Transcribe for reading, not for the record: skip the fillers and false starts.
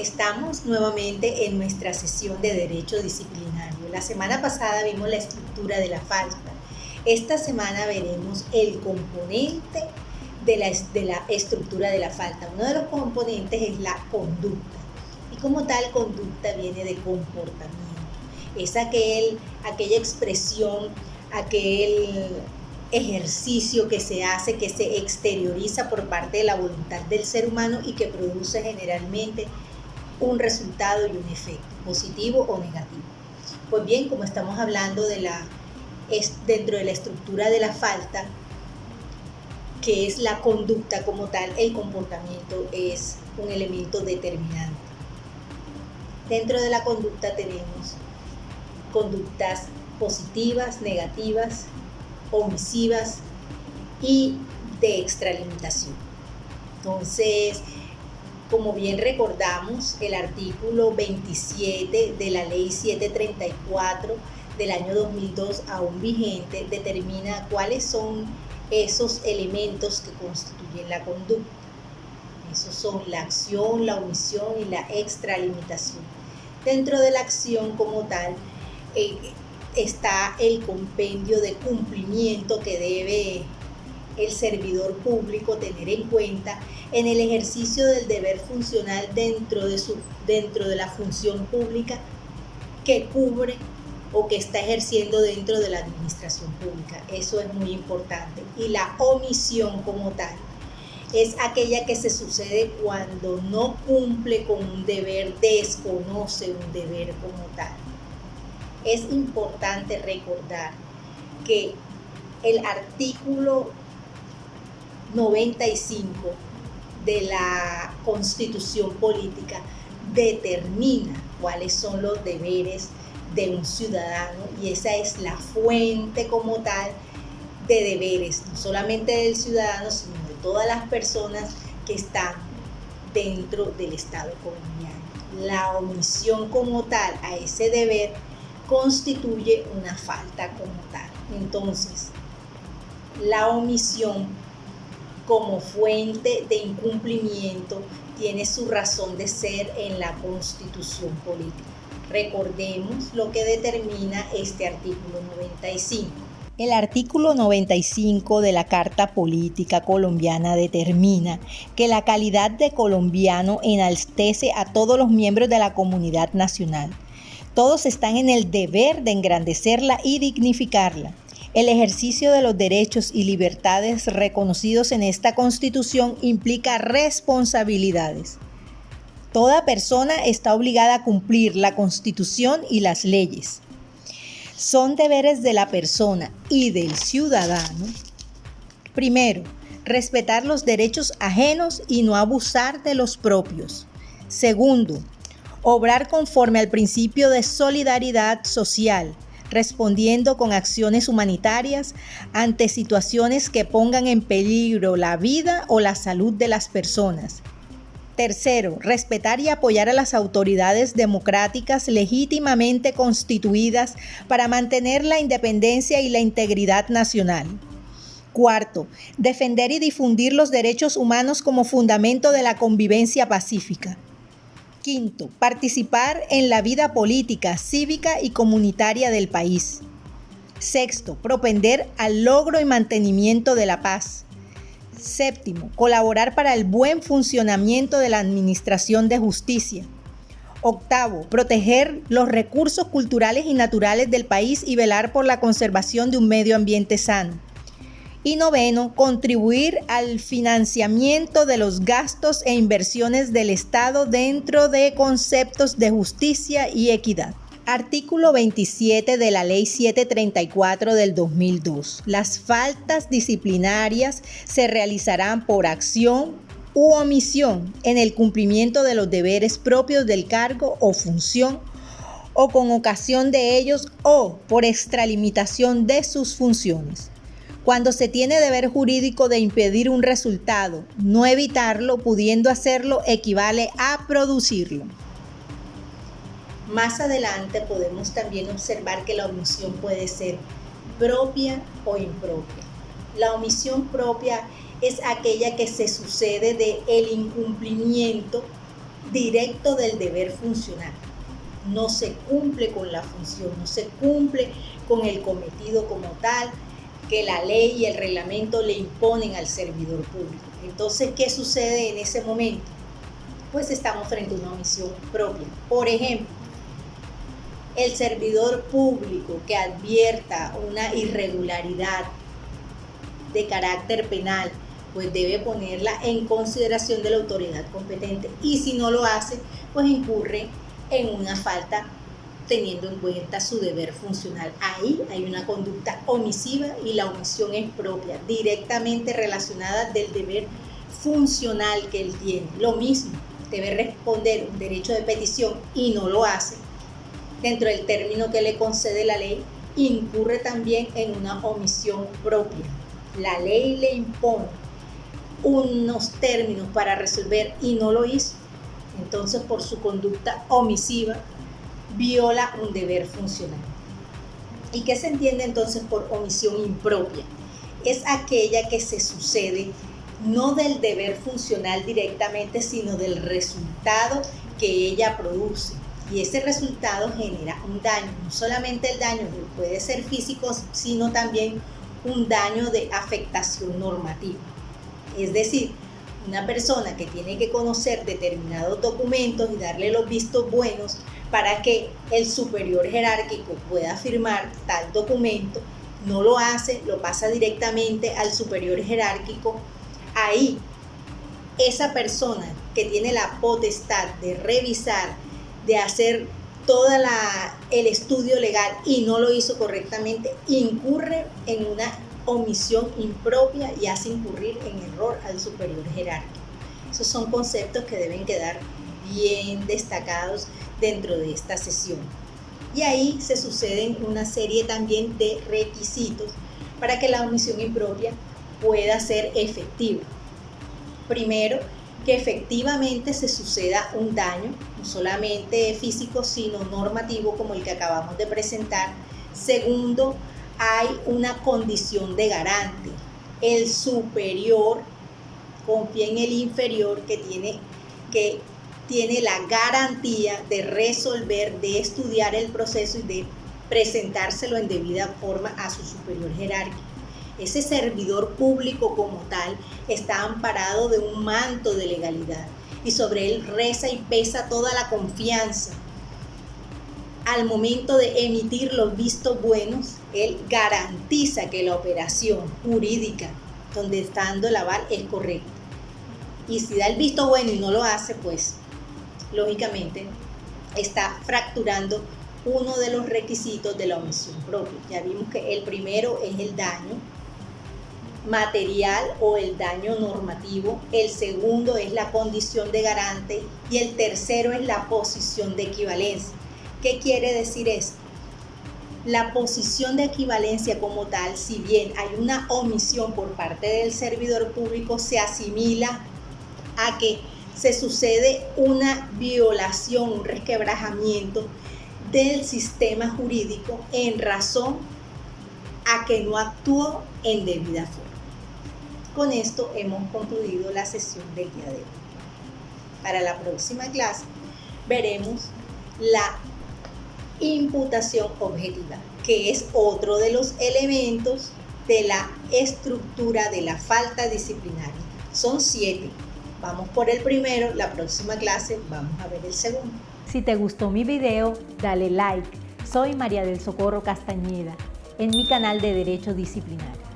Estamos nuevamente en nuestra sesión de Derecho Disciplinario. La semana pasada vimos la estructura de la falta. Esta semana veremos el componente de la estructura de la falta. Uno de los componentes es la conducta. Y como tal, conducta viene de comportamiento. Es aquella expresión, aquel ejercicio que se hace, que se exterioriza por parte de la voluntad del ser humano y que produce generalmente un resultado y un efecto, positivo o negativo. Pues bien, como estamos hablando dentro de la estructura de la falta, que es la conducta como tal, el comportamiento es un elemento determinante. Dentro de la conducta tenemos conductas positivas, negativas, omisivas y de extralimitación. Entonces, como bien recordamos, el artículo 27 de la Ley 734 del año 2002, aún vigente, determina cuáles son esos elementos que constituyen la conducta. Esos son la acción, la omisión y la extralimitación. Dentro de la acción como tal, está el compendio de cumplimiento que debe el servidor público tener en cuenta en el ejercicio del deber funcional dentro de la función pública que cubre o que está ejerciendo dentro de la administración pública. Eso es muy importante. Y la omisión como tal es aquella que se sucede cuando no cumple con un deber, desconoce un deber como tal. Es importante recordar que el artículo 95 de la Constitución Política determina cuáles son los deberes de un ciudadano y esa es la fuente como tal de deberes, no solamente del ciudadano, sino de todas las personas que están dentro del Estado colombiano. La omisión como tal a ese deber constituye una falta como tal. Entonces, la omisión como fuente de incumplimiento tiene su razón de ser en la Constitución Política. Recordemos lo que determina este artículo 95. El artículo 95 de la Carta Política Colombiana determina que la calidad de colombiano enaltece a todos los miembros de la comunidad nacional. Todos están en el deber de engrandecerla y dignificarla. El ejercicio de los derechos y libertades reconocidos en esta Constitución implica responsabilidades. Toda persona está obligada a cumplir la Constitución y las leyes. Son deberes de la persona y del ciudadano. Primero, respetar los derechos ajenos y no abusar de los propios. Segundo, obrar conforme al principio de solidaridad social, respondiendo con acciones humanitarias ante situaciones que pongan en peligro la vida o la salud de las personas. Tercero, respetar y apoyar a las autoridades democráticas legítimamente constituidas para mantener la independencia y la integridad nacional. Cuarto, defender y difundir los derechos humanos como fundamento de la convivencia pacífica. Quinto, participar en la vida política, cívica y comunitaria del país. Sexto, propender al logro y mantenimiento de la paz. Séptimo, colaborar para el buen funcionamiento de la administración de justicia. Octavo, proteger los recursos culturales y naturales del país y velar por la conservación de un medio ambiente sano. Y noveno, contribuir al financiamiento de los gastos e inversiones del Estado dentro de conceptos de justicia y equidad. Artículo 27 de la Ley 734 del 2002. Las faltas disciplinarias se realizarán por acción u omisión en el cumplimiento de los deberes propios del cargo o función o con ocasión de ellos o por extralimitación de sus funciones. Cuando se tiene deber jurídico de impedir un resultado, no evitarlo, pudiendo hacerlo, equivale a producirlo. Más adelante podemos también observar que la omisión puede ser propia o impropia. La omisión propia es aquella que se sucede del incumplimiento directo del deber funcional. No se cumple con la función, no se cumple con el cometido como tal que la ley y el reglamento le imponen al servidor público. Entonces, ¿qué sucede en ese momento? Pues estamos frente a una omisión propia. Por ejemplo, el servidor público que advierta una irregularidad de carácter penal, pues debe ponerla en consideración de la autoridad competente, y si no lo hace, pues incurre en una falta teniendo en cuenta su deber funcional. Ahí hay una conducta omisiva y la omisión es propia, directamente relacionada del deber funcional que él tiene. Lo mismo, debe responder un derecho de petición y no lo hace dentro del término que le concede la ley, incurre también en una omisión propia. La ley le impone unos términos para resolver y no lo hizo. Entonces, por su conducta omisiva, viola un deber funcional. ¿Y qué se entiende entonces por omisión impropia? Es aquella que se sucede no del deber funcional directamente, sino del resultado que ella produce. Y ese resultado genera un daño, no solamente el daño puede ser físico, sino también un daño de afectación normativa. Es decir, una persona que tiene que conocer determinados documentos y darle los vistos buenos para que el superior jerárquico pueda firmar tal documento, no lo hace, lo pasa directamente al superior jerárquico. Ahí, esa persona que tiene la potestad de revisar, de hacer todo el estudio legal y no lo hizo correctamente, incurre en una omisión impropia y hace incurrir en error al superior jerárquico. Esos son conceptos que deben quedar bien destacados dentro de esta sesión. Y ahí se suceden una serie también de requisitos para que la omisión impropia pueda ser efectiva. Primero, que efectivamente se suceda un daño, no solamente físico, sino normativo, como el que acabamos de presentar. Segundo, hay una condición de garante. El superior confía en el inferior que tiene la garantía de resolver, de estudiar el proceso y de presentárselo en debida forma a su superior jerárquico. Ese servidor público como tal está amparado de un manto de legalidad y sobre él reza y pesa toda la confianza. Al momento de emitir los vistos buenos, él garantiza que la operación jurídica donde está dando el aval es correcta. Y si da el visto bueno y no lo hace, pues lógicamente está fracturando uno de los requisitos de la omisión propia. Ya vimos que el primero es el daño material o el daño normativo, el segundo es la condición de garante y el tercero es la posición de equivalencia. ¿Qué quiere decir esto? La posición de equivalencia como tal, si bien hay una omisión por parte del servidor público, se asimila a que se sucede una violación, un resquebrajamiento del sistema jurídico en razón a que no actuó en debida forma. Con esto hemos concluido la sesión del día de hoy. Para la próxima clase veremos la imputación objetiva, que es otro de los elementos de la estructura de la falta disciplinaria. Son 7. Vamos por el primero, la próxima clase vamos a ver el segundo. Si te gustó mi video, dale like. Soy María del Socorro Castañeda, en mi canal de Derecho Disciplinario.